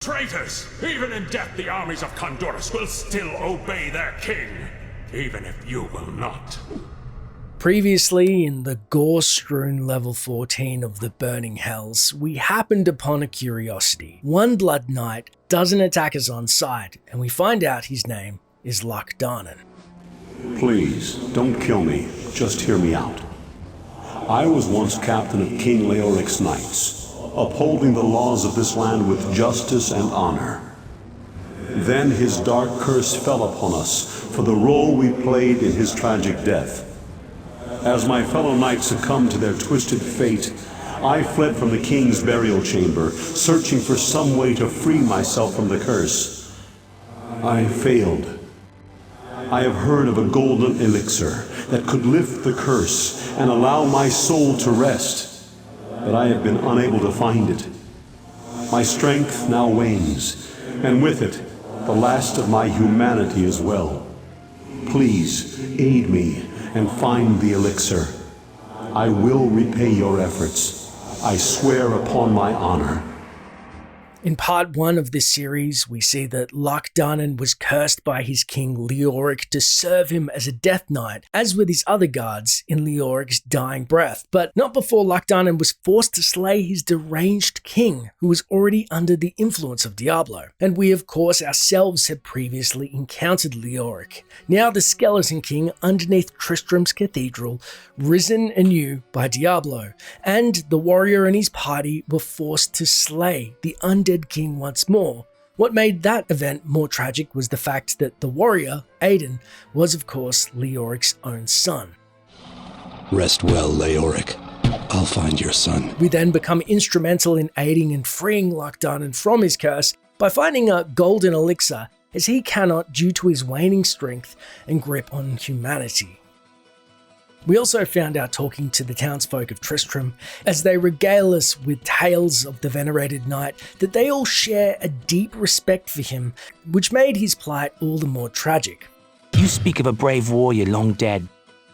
Traitors! Even in death, the armies of Khandorus will still obey their king, even if you will not. Previously, in the gore-strewn level 14 of the Burning Hells, we happened upon a curiosity. One Blood Knight doesn't attack us on sight, and we find out his name is Luck Darnan. Please, don't kill me. Just hear me out. I was once captain of King Leoric's knights, upholding the laws of this land with justice and honor. Then his dark curse fell upon us for the role we played in his tragic death. As my fellow knights succumbed to their twisted fate, I fled from the king's burial chamber, searching for some way to free myself from the curse. I failed. I have heard of a golden elixir that could lift the curse and allow my soul to rest, but I have been unable to find it. My strength now wanes, and with it, the last of my humanity as well. Please, aid me and find the elixir. I will repay your efforts. I swear upon my honor. In part 1 of this series, we see that Luck Darnan was cursed by his king Leoric to serve him as a death knight, as with his other guards in Leoric's dying breath, but not before Luck Darnan was forced to slay his deranged king, who was already under the influence of Diablo. And we of course ourselves had previously encountered Leoric, now the skeleton king underneath Tristram's cathedral, risen anew by Diablo, and the warrior and his party were forced to slay the undead king once more. What made that event more tragic was the fact that the warrior, Aiden, was of course Leoric's own son. Rest well, Leoric. I'll find your son. We then become instrumental in aiding and freeing Luck Darnan from his curse by finding a golden elixir, as he cannot due to his waning strength and grip on humanity. We also found out talking to the townsfolk of Tristram, as they regale us with tales of the venerated knight, that they all share a deep respect for him, which made his plight all the more tragic. You speak of a brave warrior long dead.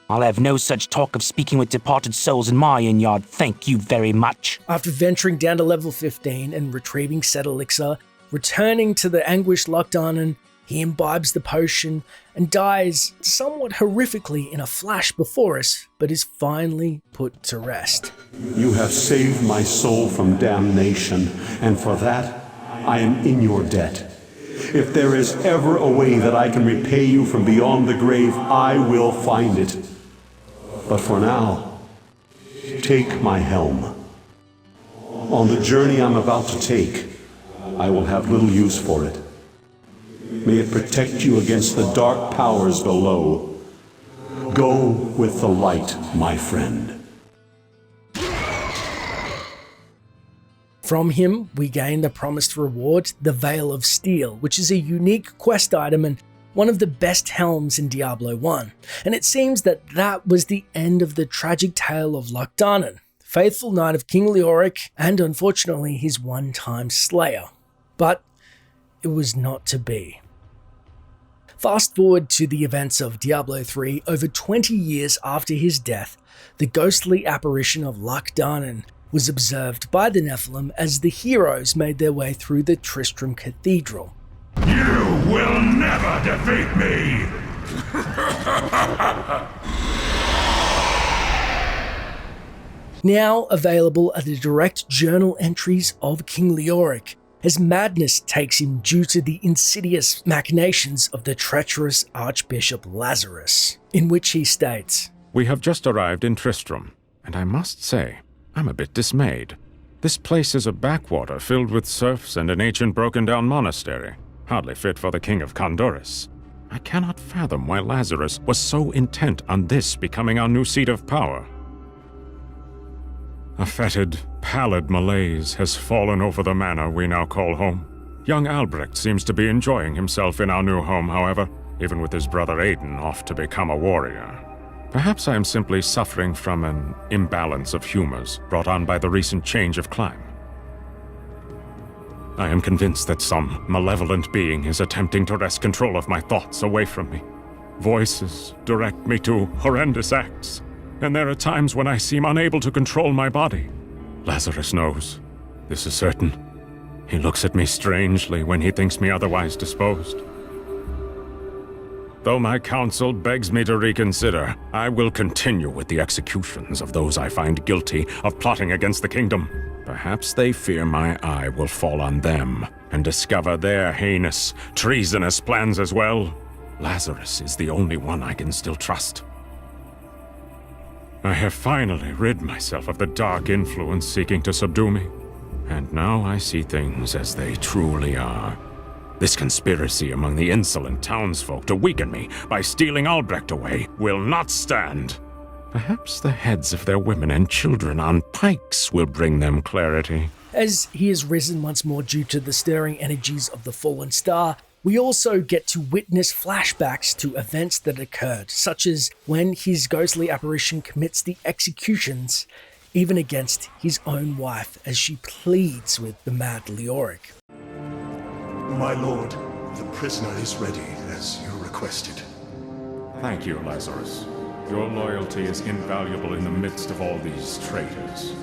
I'll have no such talk of speaking with departed souls in my inn yard, thank you very much. After venturing down to level 15 and retrieving said elixir, returning to the anguished Luck Darnan, he imbibes the potion and dies somewhat horrifically in a flash before us, but is finally put to rest. You have saved my soul from damnation, and for that, I am in your debt. If there is ever a way that I can repay you from beyond the grave, I will find it. But for now, take my helm. On the journey I'm about to take, I will have little use for it. May it protect you against the dark powers below. Go with the light, my friend. From him, we gain the promised reward, the Veil of Steel, which is a unique quest item and one of the best helms in Diablo 1. And it seems that that was the end of the tragic tale of Luck Darnan, faithful knight of King Leoric, and unfortunately his one-time slayer. But it was not to be. Fast forward to the events of Diablo 3, over 20 years after his death, the ghostly apparition of Luck Darnan was observed by the Nephilim as the heroes made their way through the Tristram Cathedral. You will never defeat me! Now available are the direct journal entries of King Leoric, as madness takes him due to the insidious machinations of the treacherous Archbishop Lazarus, in which he states, "We have just arrived in Tristram, and I must say, I'm a bit dismayed. This place is a backwater filled with serfs and an ancient broken-down monastery, hardly fit for the king of Khandorus. I cannot fathom why Lazarus was so intent on this becoming our new seat of power. A fetid, pallid malaise has fallen over the manor we now call home. Young Albrecht seems to be enjoying himself in our new home, however, even with his brother Aiden off to become a warrior. Perhaps I am simply suffering from an imbalance of humors brought on by the recent change of climate. I am convinced that some malevolent being is attempting to wrest control of my thoughts away from me. Voices direct me to horrendous acts, and there are times when I seem unable to control my body. Lazarus knows. This is certain. He looks at me strangely when he thinks me otherwise disposed. Though my counsel begs me to reconsider, I will continue with the executions of those I find guilty of plotting against the kingdom. Perhaps they fear my eye will fall on them and discover their heinous, treasonous plans as well. Lazarus is the only one I can still trust. I have finally rid myself of the dark influence seeking to subdue me, and now I see things as they truly are. This conspiracy among the insolent townsfolk to weaken me by stealing Albrecht away will not stand. Perhaps the heads of their women and children on pikes will bring them clarity. As he has risen once more due to the stirring energies of the fallen star, we also get to witness flashbacks to events that occurred, such as when his ghostly apparition commits the executions, even against his own wife, as she pleads with the mad Leoric. My lord, the prisoner is ready, as you requested. Thank you, Lazarus. Your loyalty is invaluable in the midst of all these traitors.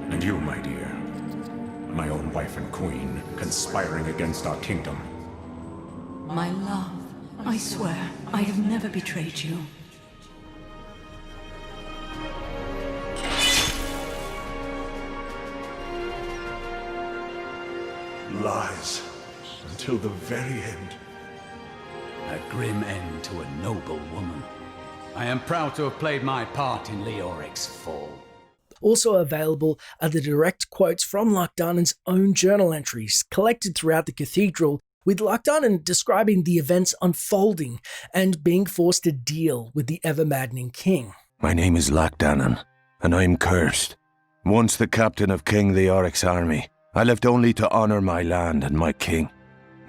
And you, my dear, my own wife and queen, conspiring against our kingdom. My love, I swear, I have never betrayed you. Lies. Until the very end. A grim end to a noble woman. I am proud to have played my part in Leoric's fall. Also available are the direct quotes from Locdarnan's own journal entries collected throughout the cathedral, with Locdarnan describing the events unfolding and being forced to deal with the ever-maddening king. My name is Locdarnan, and I am cursed. Once the captain of King Leoric's army, I lived only to honor my land and my king.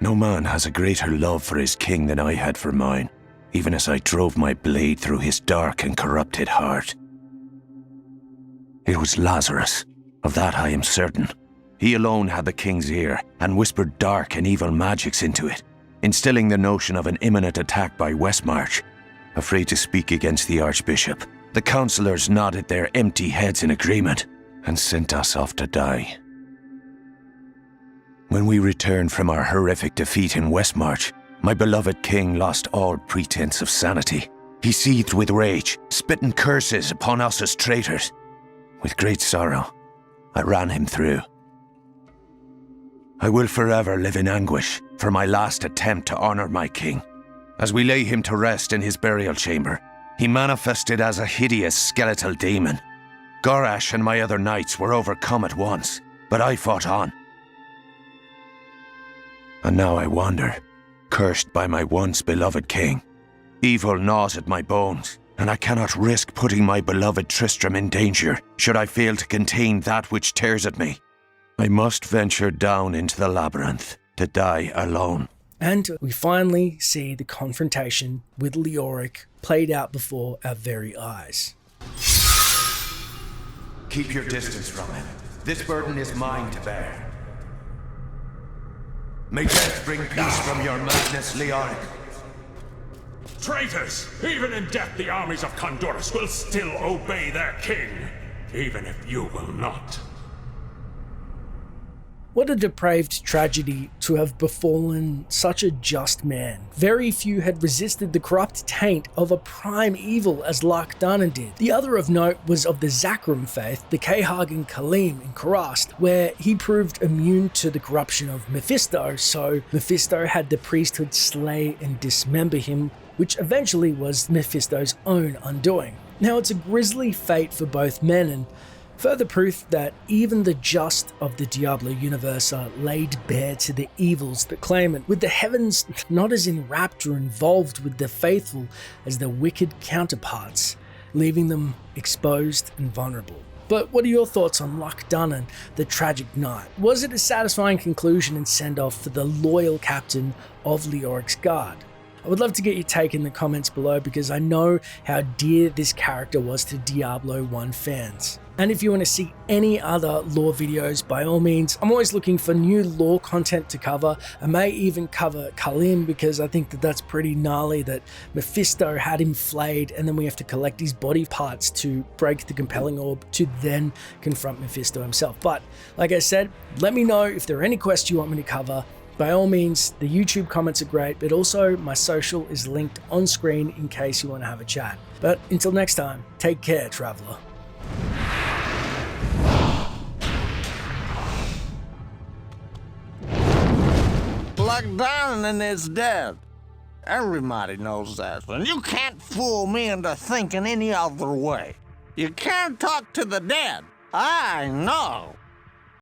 No man has a greater love for his king than I had for mine, even as I drove my blade through his dark and corrupted heart. It was Lazarus, of that I am certain. He alone had the king's ear and whispered dark and evil magics into it, instilling the notion of an imminent attack by Westmarch. Afraid to speak against the archbishop, the councillors nodded their empty heads in agreement and sent us off to die. When we returned from our horrific defeat in Westmarch, my beloved king lost all pretense of sanity. He seethed with rage, spitting curses upon us as traitors. With great sorrow, I ran him through. I will forever live in anguish for my last attempt to honor my king. As we lay him to rest in his burial chamber, he manifested as a hideous skeletal demon. Gorash and my other knights were overcome at once, but I fought on. And now I wander, cursed by my once beloved king. Evil gnaws at my bones, and I cannot risk putting my beloved Tristram in danger should I fail to contain that which tears at me. I must venture down into the labyrinth to die alone. And we finally see the confrontation with Leoric played out before our very eyes. Keep your distance from him. This burden is mine to bear. May death bring peace from your madness, Leoric. Traitors! Even in death, the armies of Condorus will still obey their king, even if you will not. What a depraved tragedy to have befallen such a just man. Very few had resisted the corrupt taint of a prime evil as Locdarnan did. The other of note was of the Zakram faith, the Cahagan Khalim in Kurast, where he proved immune to the corruption of Mephisto, so Mephisto had the priesthood slay and dismember him, which eventually was Mephisto's own undoing. Now it's a grisly fate for both men, and further proof that even the just of the Diablo universe are laid bare to the evils that claim it, with the heavens not as enwrapped or involved with the faithful as their wicked counterparts, leaving them exposed and vulnerable. But what are your thoughts on Locdarnan, the tragic knight? Was it a satisfying conclusion and send-off for the loyal captain of Leoric's guard? I would love to get your take in the comments below because I know how dear this character was to Diablo 1 fans. And if you want to see any other lore videos, by all means, I'm always looking for new lore content to cover. I may even cover Khalim because I think that that's pretty gnarly that Mephisto had him flayed and then we have to collect his body parts to break the compelling orb to then confront Mephisto himself. But like I said, let me know if there are any quests you want me to cover. By all means, the YouTube comments are great, but also my social is linked on screen in case you want to have a chat. But until next time, take care, Traveler. Lock-Down is dead. Everybody knows that, and you can't fool me into thinking any other way. You can't talk to the dead. I know.